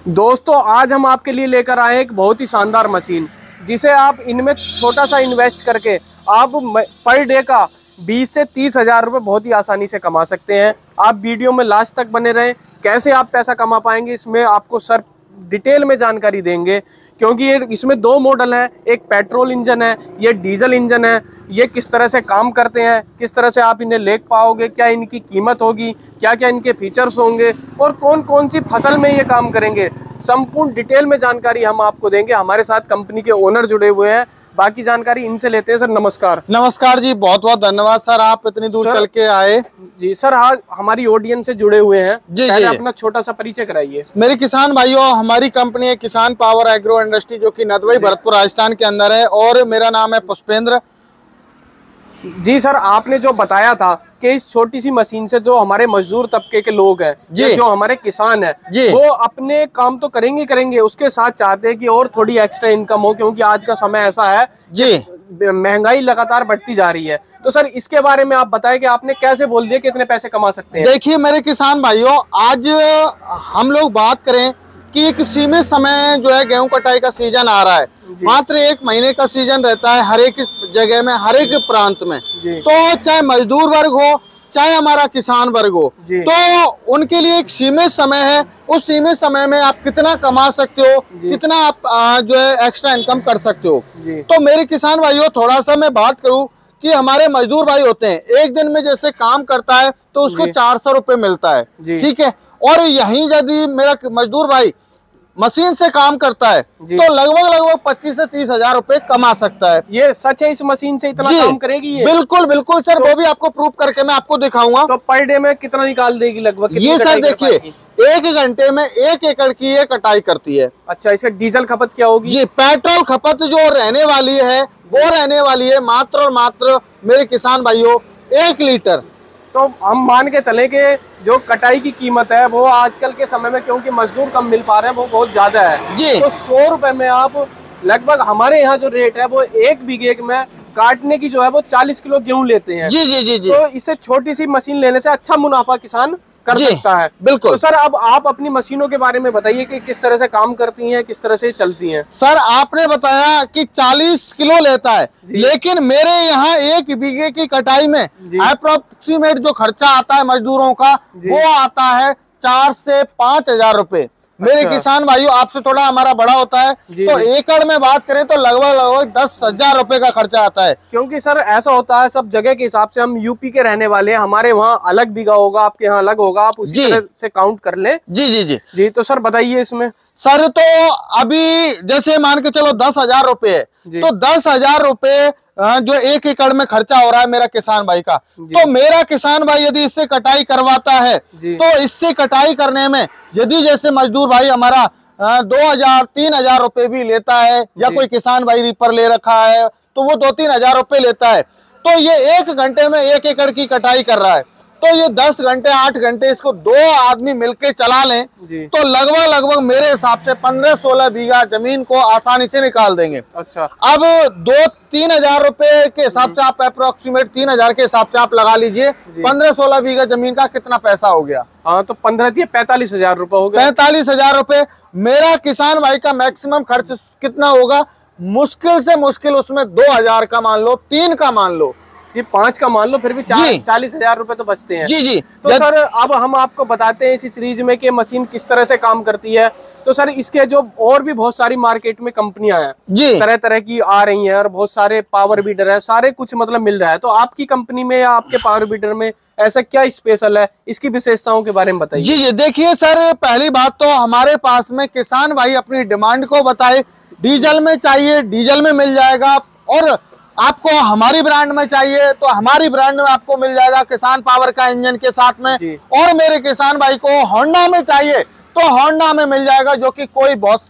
दोस्तों आज हम आपके लिए लेकर आए हैं एक बहुत ही शानदार मशीन, जिसे आप इनमें छोटा सा इन्वेस्ट करके आप पर डे का 20 से 30 हज़ार रुपये बहुत ही आसानी से कमा सकते हैं। आप वीडियो में लास्ट तक बने रहें। कैसे आप पैसा कमा पाएंगे इसमें आपको सर डिटेल में जानकारी देंगे, क्योंकि ये इसमें दो मॉडल हैं, एक पेट्रोल इंजन है, ये डीजल इंजन है। ये किस तरह से काम करते हैं, किस तरह से आप इन्हें ले पाओगे, क्या इनकी कीमत होगी, क्या क्या इनके फीचर्स होंगे और कौन कौन सी फसल में ये काम करेंगे, संपूर्ण डिटेल में जानकारी हम आपको देंगे। हमारे साथ कंपनी के ओनर जुड़े हुए हैं, बाकी जानकारी इनसे लेते हैं। सर नमस्कार। नमस्कार जी, बहुत बहुत धन्यवाद सर, आप इतनी दूर चल के आए। जी सर, आज हमारी ऑडियंस से जुड़े हुए हैं, जी पहले जी अपना छोटा सा परिचय कराइए। मेरे किसान भाइयों, हमारी कंपनी है किसान पावर एग्रो इंडस्ट्री, जो कि नदवाई भरतपुर राजस्थान के अंदर है, और मेरा नाम है पुष्पेंद्र। जी सर, आपने जो बताया था कि इस छोटी सी मशीन से जो हमारे मजदूर तबके के लोग हैं, जो हमारे किसान हैं, वो अपने काम तो करेंगे, उसके साथ चाहते हैं कि और थोड़ी एक्स्ट्रा इनकम हो, क्योंकि आज का समय ऐसा है जी, महंगाई लगातार बढ़ती जा रही है। तो सर इसके बारे में आप बताएं कि आपने कैसे बोल दिया कि इतने पैसे कमा सकते हैं। देखिए मेरे किसान भाइयों, आज हम लोग बात करें कि एक सीमित समय जो है गेहूं कटाई का सीजन आ रहा है, मात्र 1 महीने का सीजन रहता है हर एक जगह में, हर एक प्रांत में। तो चाहे मजदूर वर्ग हो, चाहे हमारा किसान वर्ग हो, तो उनके लिए एक सीमित समय है। उस सीमित समय में आप कितना कमा सकते हो, कितना आप जो है एक्स्ट्रा इनकम कर सकते हो। तो मेरे किसान भाइयों, थोड़ा सा मैं बात करूं कि हमारे मजदूर भाई होते हैं, एक दिन में जैसे काम करता है तो उसको 400 रुपये मिलता है, ठीक है। और यहीं यदि मेरा मजदूर भाई मशीन से काम करता है तो लगभग 25 से 30 हज़ार रुपए कमा सकता है। ये सच है? इस मशीन से इतना काम करेगी ये? बिल्कुल बिल्कुल सर, वो भी आपको प्रूव करके मैं आपको दिखाऊंगा। तो पर डे में कितना निकाल देगी लगभग? ये सर देखिए, 1 घंटे में 1 एकड़ की ये कटाई करती है। अच्छा, इसका डीजल खपत क्या होगी? जी, पेट्रोल खपत जो रहने वाली है वो रहने वाली है मात्र और मात्र मेरे किसान भाइयों 1 लीटर। तो हम मान के चले कि जो कटाई की कीमत है वो आजकल के समय में, क्योंकि मजदूर कम मिल पा रहे हैं, वो बहुत ज्यादा है जी। तो 100 रुपए में आप लगभग, हमारे यहाँ जो रेट है वो 1 बीघे में काटने की जो है वो 40 किलो गेहूं लेते हैं। जी जी जी जी। तो इससे छोटी सी मशीन लेने से अच्छा मुनाफा किसान कर सकता है। बिल्कुल। तो सर अब आप अपनी मशीनों के बारे में बताइए कि किस तरह से काम करती हैं, किस तरह से चलती हैं। सर आपने बताया कि 40 किलो लेता है, लेकिन मेरे यहाँ 1 बीघे की कटाई में अप्रोक्सीमेट जो खर्चा आता है मजदूरों का, वो आता है 4 से 5 हज़ार रुपए। मेरे किसान भाइयों, आपसे थोड़ा हमारा बड़ा होता है, तो एकड़ में बात करें तो लगभग 10 हज़ार रुपए का खर्चा आता है। क्योंकि सर ऐसा होता है सब जगह के हिसाब से, हम यूपी के रहने वाले हैं, हमारे वहाँ अलग बीघा होगा, आपके यहाँ अलग होगा, आप उसी तरह से काउंट कर लें। जी जी जी जी। तो सर बताइए इसमें। सर तो अभी जैसे मान के चलो 10 हज़ार रुपए है, तो 10 हज़ार रुपए जो 1 एकड़ में खर्चा हो रहा है मेरा किसान भाई का, तो मेरा किसान भाई यदि इससे कटाई करवाता है तो इससे कटाई करने में यदि जैसे मजदूर भाई हमारा 2,000 3,000 रुपए भी लेता है, या कोई किसान भाई रीपर ले रखा है तो वो 2-3 हज़ार रुपए लेता है, तो ये 1 घंटे में 1 एकड़ की कटाई कर रहा है। तो ये 10 घंटे 8 घंटे इसको 2 आदमी मिलके चला लें तो लगभग मेरे हिसाब से 15-16 बीघा जमीन को आसानी से निकाल देंगे। अच्छा, अब 2-3 हज़ार रुपए के हिसाब से आप अप्रोक्सीमेट 3 हज़ार के हिसाब से आप लगा लीजिए, 15-16 बीघा जमीन का कितना पैसा हो गया? हाँ, तो 45 हज़ार रुपए हो गया। 45 हज़ार रुपए। मेरा किसान भाई का मैक्सिमम खर्च कितना होगा? मुश्किल से मुश्किल उसमें 2 हज़ार का मान लो, 3 का मान लो, ये 5 का मान लो, फिर भी 40 हज़ार रुपए तो बचते हैं। जी जी। तो सर अब हम आपको बताते हैं इसी सीरीज में कि मशीन किस तरह से काम करती है। तो सर इसके जो और भी बहुत सारी मार्केट में कंपनियां हैं जी, तरह तरह की आ रही हैं, और बहुत सारे पावर बीडर है, सारे कुछ मतलब मिल रहा है। तो आपकी कंपनी में या आपके पावर बीडर में ऐसा क्या स्पेशल है, इसकी विशेषताओं के बारे में बताइए। जी जी, देखिए सर, पहली बात तो हमारे पास में किसान भाई अपनी डिमांड को बताए, डीजल में चाहिए डीजल में मिल जाएगा, और आपको हमारी ब्रांड में चाहिए तो हमारी ब्रांड में आपको मिल जाएगा किसान पावर का इंजन के साथ में, और मेरे किसान भाई को होंडा में चाहिए तो होंडा में मिल जाएगा, जो कि कोई बहुत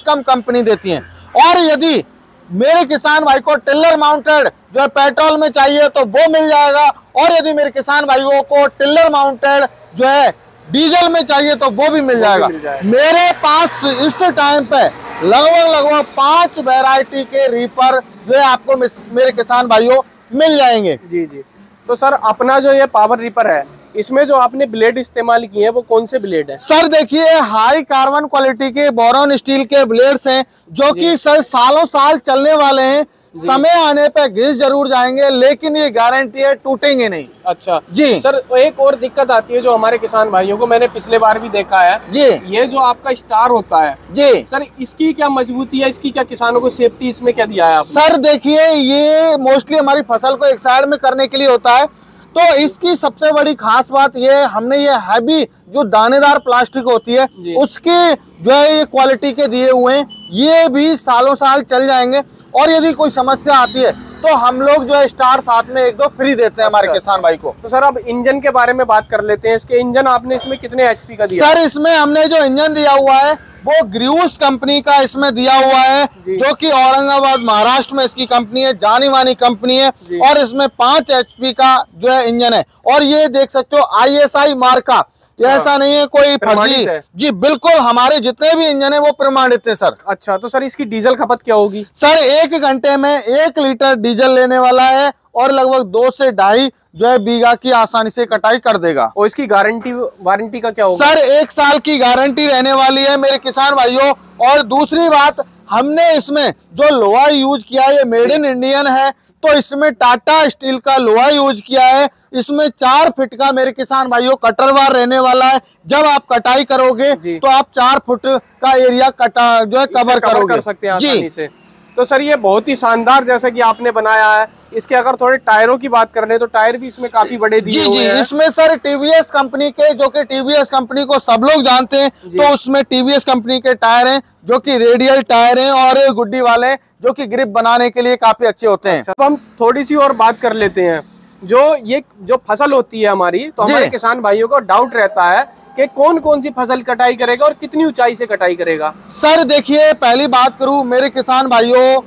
कम कंपनी देती है। और यदि मेरे किसान भाई को टिल्लर माउंटेड जो है पेट्रोल में चाहिए तो वो मिल जाएगा, और यदि मेरे किसान भाइयों को टिल्लर माउंटेड जो है डीजल में चाहिए तो वो भी मिल जाएगा। मेरे पास इस टाइम पे लगभग 5 वैरायटी के रीपर जो है आपको मेरे किसान भाइयों मिल जाएंगे। जी जी। तो सर अपना जो ये पावर रीपर है इसमें जो आपने ब्लेड इस्तेमाल किए हैं वो कौन से ब्लेड है? सर देखिए हाई कार्बन क्वालिटी के बोरॉन स्टील के ब्लेड्स हैं, जो कि सर सालों साल चलने वाले हैं। समय आने पे घिस जरूर जाएंगे, लेकिन ये गारंटी है टूटेंगे नहीं। अच्छा जी सर, एक और दिक्कत आती है जो हमारे किसान भाइयों को, मैंने पिछले बार भी देखा है जी, ये जो आपका स्टार होता है जी सर, इसकी क्या मजबूती है, इसकी क्या किसानों को सेफ्टी इसमें क्या दिया है आपने? सर देखिए ये मोस्टली हमारी फसल को एक साइड में करने के लिए होता है। तो इसकी सबसे बड़ी खास बात ये, हमने ये हैवी जो दानेदार प्लास्टिक होती है उसके जो है ये क्वालिटी के दिए हुए हैं, ये भी सालों साल चल जाएंगे। और यदि कोई समस्या आती है तो हम लोग जो है स्टार साथ में 1-2 फ्री देते हैं हमारे किसान भाई को। तो सर अब इंजन के बारे में बात कर लेते हैं। इसके इंजन आपने इसमें कितने एचपी का दिया? सर इसमें हमने जो इंजन दिया हुआ है वो ग्रूस कंपनी का इसमें दिया हुआ है, जो कि औरंगाबाद महाराष्ट्र में इसकी कंपनी है, जानी मानी कंपनी है। और इसमें 5 एचपी का जो है इंजन है, और ये देख सकते हो ISI मार्क का, ऐसा नहीं है कोई फर्जी। जी बिल्कुल, हमारे जितने भी इंजन है वो प्रमाणित है सर। अच्छा, तो सर इसकी डीजल खपत क्या होगी? सर 1 घंटे में 1 लीटर डीजल लेने वाला है, और लगभग 2 से 2.5 जो है बीघा की आसानी से कटाई कर देगा। और इसकी वारंटी का क्या होगा? सर 1 साल की गारंटी रहने वाली है मेरे किसान भाइयों। और दूसरी बात, हमने इसमें जो लोहा यूज किया है ये मेड इन इंडियन है, तो इसमें टाटा स्टील का लोहा यूज किया है। इसमें 4 फीट का मेरे किसान भाइयों कटरवार रहने वाला है। जब आप कटाई करोगे तो आप 4 फुट का एरिया जो है कवर करोगे, कर सकते हैं आसानी से। तो सर ये बहुत ही शानदार जैसा कि आपने बनाया है। इसके अगर थोड़े टायरों की बात कर ले तो टायर भी इसमें काफी बड़े दिए हुए हैं। इसमें सर टीवीएस कंपनी के, जो कि टीवीएस कंपनी को सब लोग जानते हैं, तो उसमें टीवीएस कंपनी के टायर हैं जो कि रेडियल टायर हैं और गुड्डी वाले, जो कि ग्रिप बनाने के लिए काफी अच्छे होते हैं। तो हम थोड़ी सी और बात कर लेते हैं। जो फसल होती है हमारी, तो हमारे किसान भाइयों को डाउट रहता है कि कौन कौन सी फसल कटाई करेगा और कितनी ऊंचाई से कटाई करेगा। सर देखिए पहली बात करूं मेरे किसान भाइयों,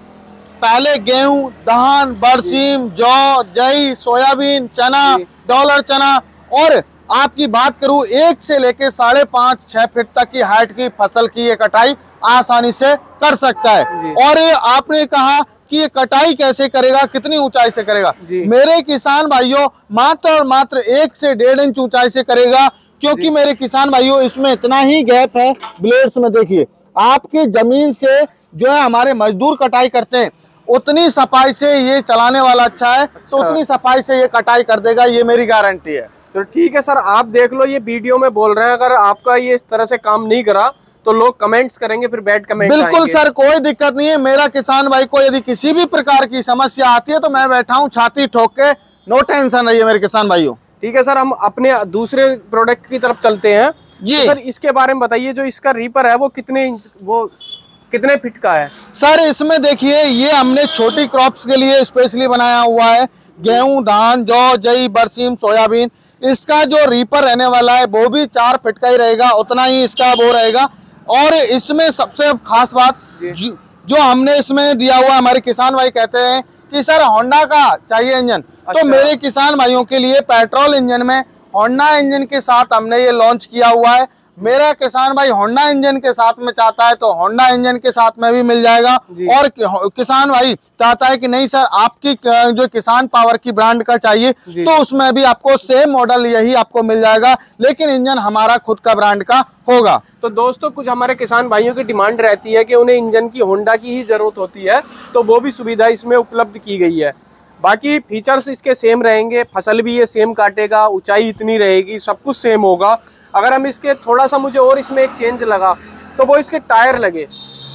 पहले गेहूं, धान, बरसीम, जौ, जई, सोयाबीन, चना, डॉलर चना, और आपकी बात करूं 1 से लेके 5.5-6 फीट तक की हाइट की फसल की ये कटाई आसानी से कर सकता है। और आपने कहा कि ये कटाई कैसे करेगा, कितनी ऊंचाई से करेगा? मेरे किसान भाइयों मात्र और मात्र 1 से 1.5 इंच ऊंचाई से करेगा, क्योंकि मेरे किसान भाइयों इसमें इतना ही गैप है ब्लेड्स में। देखिए आपकी जमीन से जो है हमारे मजदूर कटाई करते हैं, उतनी सफाई से ये चलाने वाला अच्छा है, तो उतनी सफाई से ये कटाई कर देगा, ये मेरी गारंटी है। तो ठीक है सर, आप देख लो, ये वीडियो में बोल रहे हैं, अगर आपका ये इस तरह से काम नहीं करा तो लोग कमेंट्स करेंगे, फिर बैड कमेंट बिल्कुल सर, कोई दिक्कत नहीं है। मेरा किसान भाई को यदि किसी भी प्रकार की समस्या आती है तो मैं बैठा हूँ छाती ठोक के, नो टेंशन रहिए मेरे किसान भाइयों। ठीक है सर, हम अपने दूसरे प्रोडक्ट की तरफ चलते हैं जी। तो सर इसके बारे में बताइए, जो इसका रीपर है वो कितने फीट का है? सर इसमें देखिए ये हमने छोटी क्रॉप्स के लिए स्पेशली बनाया हुआ है, गेहूं, धान, जौ, जई, बरसीम, सोयाबीन। इसका जो रीपर रहने वाला है वो भी 4 फीट का ही रहेगा, उतना ही इसका वो रहेगा। और इसमें सबसे खास बात जो हमने इसमें दिया हुआ, हमारे किसान भाई कहते हैं कि सर होंडा का चाहिए इंजन, तो मेरे किसान भाइयों के लिए पेट्रोल इंजन में होंडा इंजन के साथ हमने ये लॉन्च किया हुआ है। मेरा किसान भाई होंडा इंजन के साथ में चाहता है तो होंडा इंजन के साथ में भी मिल जाएगा, और किसान भाई चाहता है कि नहीं सर आपकी जो किसान पावर की ब्रांड का चाहिए तो उसमें भी आपको सेम मॉडल यही आपको मिल जाएगा, लेकिन इंजन हमारा खुद का ब्रांड का होगा। तो दोस्तों कुछ हमारे किसान भाइयों की डिमांड रहती है कि उन्हें इंजन की होंडा की ही जरूरत होती है, तो वो भी सुविधा इसमें उपलब्ध की गई है। बाकी फीचर्स इसके सेम रहेंगे, फसल भी ये सेम काटेगा, ऊंचाई इतनी रहेगी, सब कुछ सेम होगा। अगर हम इसके थोड़ा सा, मुझे और इसमें एक चेंज लगा तो वो इसके टायर लगे।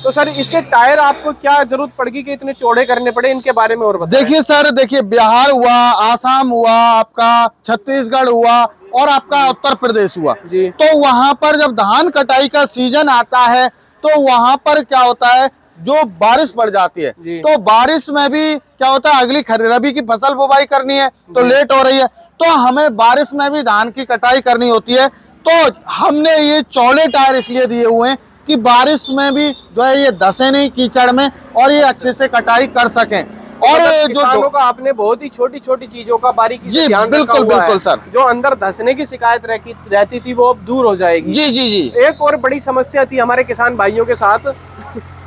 तो सर इसके टायर आपको क्या जरूरत पड़ेगी कि इतने चौड़े करने पड़े, इनके बारे में और बताएं। देखिए सर, देखिए बिहार हुआ, आसाम हुआ, आपका छत्तीसगढ़ हुआ और आपका उत्तर प्रदेश हुआ, तो वहां पर जब धान कटाई का सीजन आता है तो वहां पर क्या होता है, जो बारिश पड़ जाती है, तो बारिश में भी क्या होता है, अगली रबी की फसल बुवाई करनी है तो लेट हो रही है, तो हमें बारिश में भी धान की कटाई करनी होती है। तो हमने ये चौड़े टायर इसलिए दिए हुए हैं कि बारिश में भी जो है ये धसे नहीं कीचड़ में, और ये अच्छे से कटाई कर सकें। और किसानों का आपने बहुत ही छोटी छोटी चीजों का बारीकी से ध्यान रखा हुआ है। बिल्कुल सर, जो अंदर धसने की शिकायत रहती थी वो अब दूर हो जाएगी। जी। एक और बड़ी समस्या थी हमारे किसान भाइयों के साथ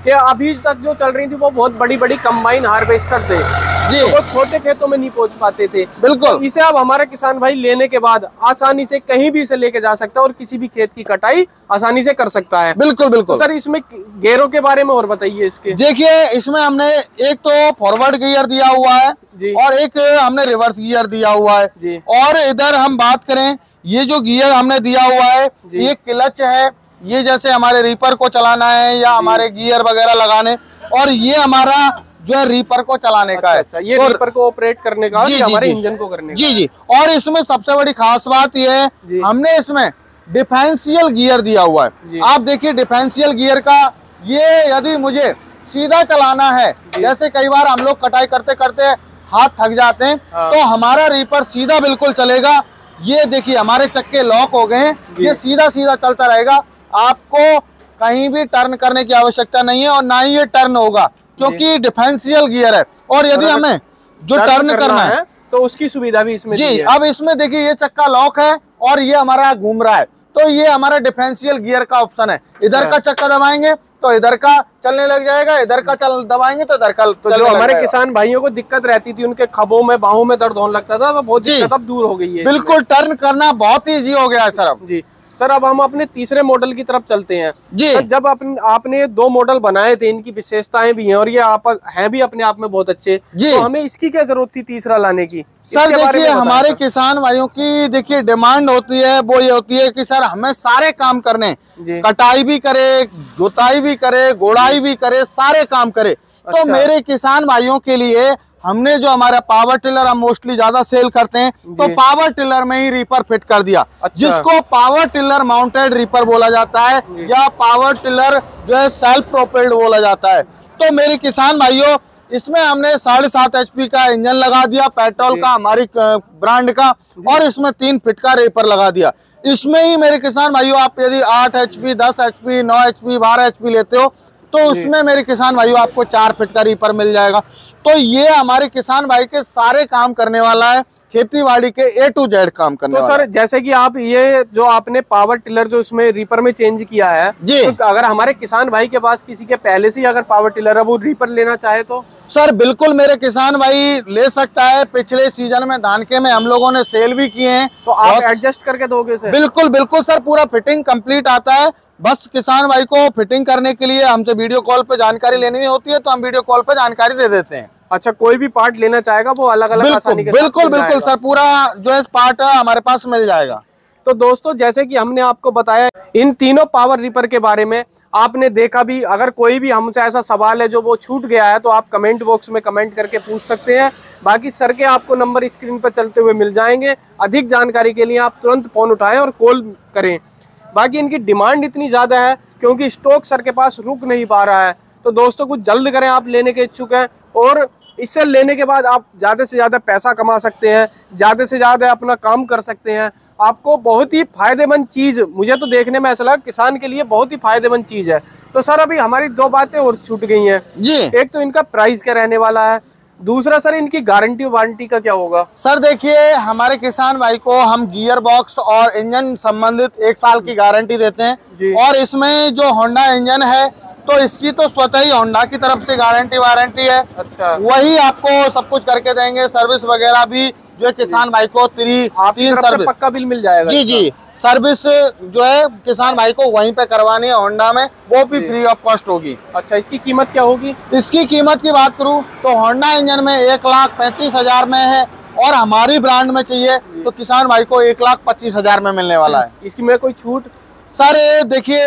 कि अभी तक जो चल रही थी वो बहुत बड़ी बड़ी कंबाइन हार्वेस्टर थे, जी। तो वो छोटे खेतों में नहीं पहुंच पाते थे। बिल्कुल। तो इसे अब हमारे किसान भाई लेने के बाद आसानी से कहीं भी इसे लेके जा सकता है और किसी भी खेत की कटाई आसानी से कर सकता है। बिल्कुल बिल्कुल। तो सर इसमें गेयरों के बारे में और बताइए इसके। देखिए इसमें हमने एक तो फॉरवर्ड गियर दिया हुआ है जी। और एक हमने रिवर्स गियर दिया हुआ है जी। और इधर हम बात करें, ये जो गियर हमने दिया हुआ है ये क्लच है, ये जैसे हमारे रीपर को चलाना है या हमारे गियर वगैरह लगाने, और ये हमारा जो है रीपर को चलाने का है। अच्छा, ये तो रीपर को ऑपरेट करने का, जी, हमारे जी, इंजन को करने का। जी जी। और इसमें सबसे बड़ी खास बात ये है हमने इसमें डिफेंशियल गियर दिया हुआ है। आप देखिए डिफेंशियल गियर का, ये यदि मुझे सीधा चलाना है, जैसे कई बार हम लोग कटाई करते करते हाथ थक जाते हैं, तो हमारा रीपर सीधा बिल्कुल चलेगा। ये देखिए हमारे चक्के लॉक हो गए हैं, ये सीधा सीधा चलता रहेगा, आपको कहीं भी टर्न करने की आवश्यकता नहीं है और ना ही ये टर्न होगा क्योंकि डिफेंशियल गियर है। और यदि हमें जो टर्न करना है तो उसकी सुविधा भी इसमें जी दी है। अब इसमें देखिए ये चक्का लॉक है और ये हमारा घूम रहा है, तो ये हमारा डिफेंशियल गियर का ऑप्शन है। इधर का चक्का दबाएंगे तो इधर का चलने लग जाएगा, इधर का दबाएंगे तो इधर का। तो जो हमारे किसान भाइयों को दिक्कत रहती थी, उनके खभों में बाहों में दर्द होने लगता था, तो बहुत दिक्कत अब दूर हो गई है। बिल्कुल टर्न करना बहुत ही इजी हो गया है सर अब। जी सर, अब हम अपने तीसरे मॉडल की तरफ चलते हैं। जी। सर जब आपने 2 मॉडल बनाए थे, इनकी विशेषताएं भी हैं और ये आप हैं भी अपने आप में बहुत अच्छे, तो हमें इसकी क्या जरूरत थी तीसरा लाने की? सर देखिए हमारे किसान भाइयों की देखिए डिमांड होती है, वो ये होती है कि सर हमें सारे काम करने, कटाई भी करे, जुताई भी करे, गोड़ाई भी करे, सारे काम करे। तो मेरे किसान भाइयों के लिए हमने जो हमारा पावर टिलर हम मोस्टली ज्यादा सेल करते हैं, तो पावर टिलर में ही रीपर फिट कर दिया। जिसको पावर टिलर माउंटेड रीपर बोला जाता है या पावर टिलर जो है सेल्फ प्रोपेल्ड बोला जाता है। तो मेरे किसान भाइयों इसमें हमने 7.5 HP का इंजन लगा दिया पेट्रोल का, हमारी ब्रांड का, और इसमें 3 फीट का रीपर लगा दिया। इसमें ही मेरे किसान भाइयों आप यदि 8 HP, 10 HP, 9 HP, 12 HP लेते हो तो उसमें मेरे किसान भाइयों आपको 4 फीट का रीपर मिल जाएगा। तो ये हमारे किसान भाई के सारे काम करने वाला है, खेतीबाड़ी के A to Z काम करने वाला है। तो सर जैसे कि आप ये जो आपने पावर टिलर जो इसमें रीपर में चेंज किया है जी, तो अगर हमारे किसान भाई के पास किसी के पहले से ही अगर पावर टिलर है, वो रीपर लेना चाहे तो सर बिल्कुल मेरे किसान भाई ले सकता है। पिछले सीजन में धानके में हम लोगों ने सेल भी किए हैं, तो आप एडजस्ट करके दोगे सर? बिल्कुल बिल्कुल सर, पूरा फिटिंग कंप्लीट आता है। बस किसान भाई को फिटिंग करने के लिए हमसे वीडियो कॉल पे जानकारी लेनी होती है, तो हम वीडियो कॉल पे जानकारी दे देते हैं। अच्छा, कोई भी पार्ट लेना चाहेगा वो अलग अलग आसानी के साथ बिल्कुल बिल्कुल सर, पूरा जो है पार्ट हमारे पास मिल जाएगा। तो दोस्तों जैसे कि हमने आपको बताया इन तीनों पावर रीपर के बारे में, आपने देखा भी। अगर कोई भी हमसे ऐसा सवाल है जो वो छूट गया है तो आप कमेंट बॉक्स में कमेंट करके पूछ सकते हैं। बाकी सर के आपको नंबर स्क्रीन पर चलते हुए मिल जाएंगे। अधिक जानकारी के लिए आप तुरंत फोन उठाएं और कॉल करें। बाकी इनकी डिमांड इतनी ज़्यादा है क्योंकि स्टॉक सर के पास रुक नहीं पा रहा है। तो दोस्तों कुछ जल्द करें, आप लेने के इच्छुक हैं और इससे लेने के बाद आप ज़्यादा से ज़्यादा पैसा कमा सकते हैं, ज़्यादा से ज़्यादा अपना काम कर सकते हैं। आपको बहुत ही फायदेमंद चीज़, मुझे तो देखने में ऐसा लगा किसान के लिए बहुत ही फायदेमंद चीज़ है। तो सर अभी हमारी 2 बातें और छूट गई हैं जी। एक तो इनका प्राइस क्या रहने वाला है, दूसरा सर इनकी गारंटी वारंटी का क्या होगा? सर देखिए हमारे किसान भाई को हम गियर बॉक्स और इंजन संबंधित 1 साल की गारंटी देते हैं। और इसमें जो होंडा इंजन है तो इसकी तो स्वतः ही होंडा की तरफ से गारंटी वारंटी है। अच्छा, वही आपको सब कुछ करके देंगे। सर्विस वगैरह भी जो है किसान भाई को 3 सर्विस पक्का बिल मिल जाएगा। जी जी, सर्विस जो है किसान भाई को वहीं पे करवानी है होंडा में, वो भी फ्री ऑफ कॉस्ट होगी। अच्छा, इसकी कीमत क्या होगी? इसकी कीमत की बात करूं तो होंडा इंजन में 1,35,000 में है और हमारी ब्रांड में चाहिए तो किसान भाई को 1,25,000 में मिलने वाला है। इसकी में कोई छूट? सर देखिए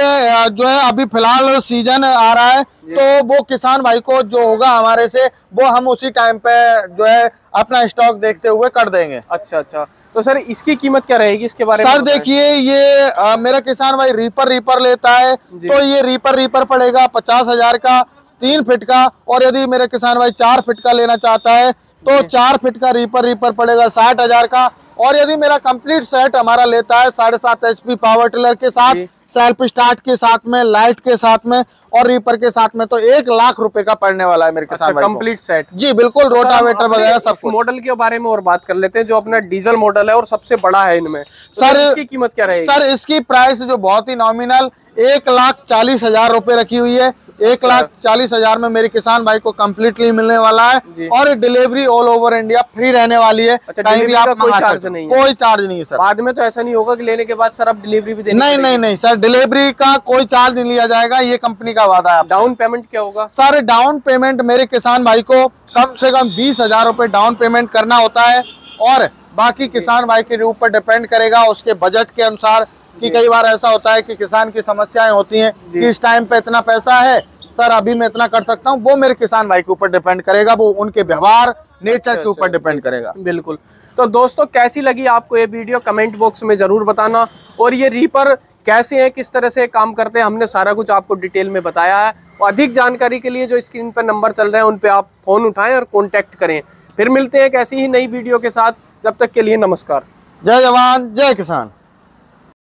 जो है अभी फिलहाल सीजन आ रहा है तो वो किसान भाई को जो होगा हमारे से वो हम उसी टाइम पे जो है अपना स्टॉक देखते हुए कर देंगे। अच्छा अच्छा, तो सर इसकी कीमत क्या रहेगी इसके बारे में? सर देखिए ये मेरा किसान भाई रीपर लेता है तो ये रीपर पड़ेगा 50,000 का 3 फीट का। और यदि मेरा किसान भाई 4 फीट का लेना चाहता है तो 4 फीट का रीपर पड़ेगा 60,000 का। और यदि मेरा कंप्लीट सेट हमारा लेता है 7.5 HP पावर टिलर के साथ, सेल्फ स्टार्ट के साथ में, लाइट के साथ में और रीपर के साथ में, तो 1 लाख रुपए का पड़ने वाला है मेरे किसान भाई को। Complete set? जी बिल्कुल, रोटावेटर वगैरह सब कुछ। मॉडल के बारे में और बात कर लेते हैं जो अपना डीजल मॉडल है और सबसे बड़ा है इनमें। सर इसकी कीमत क्या रहेगी? सर इसकी प्राइस जो बहुत ही नॉमिनल 1,40,000 रुपए रखी हुई है। 1,40,000 में मेरे किसान भाई को कम्प्लीटली मिलने वाला है और delivery all over India free रहने वाली है। कहीं भी आप मंगा सकते हैं, कोई चार्ज नहीं है सर। बाद में तो ऐसा नहीं होगा कि लेने के बाद सर आप डिलीवरी भी देनी? नहीं सर, डिलीवरी का कोई चार्ज नहीं लिया जाएगा, ये कंपनी का वादा है। डाउन पेमेंट क्या होगा सर? डाउन पेमेंट मेरे किसान भाई को कम से कम 20,000 रुपए डाउन पेमेंट करना होता है और बाकी किसान भाई के ऊपर डिपेंड करेगा उसके बजट के अनुसार कि कई बार ऐसा होता है कि किसान की समस्याएं होती हैं कि इस टाइम पे इतना पैसा है सर, अभी मैं इतना कर सकता हूं, वो मेरे किसान भाई के ऊपर डिपेंड करेगा, वो उनके व्यवहार नेचर के ऊपर डिपेंड करेगा। बिल्कुल। तो दोस्तों कैसी लगी आपको ये वीडियो कमेंट बॉक्स में जरूर बताना, और ये रीपर कैसे हैं, किस तरह से काम करते हैं, हमने सारा कुछ आपको डिटेल में बताया है। और अधिक जानकारी के लिए जो स्क्रीन पर नंबर चल रहे हैं उन पे आप फोन उठाएं और कॉन्टेक्ट करें। फिर मिलते हैं एक ऐसी ही नई वीडियो के साथ, जब तक के लिए नमस्कार। जय जवान जय किसान।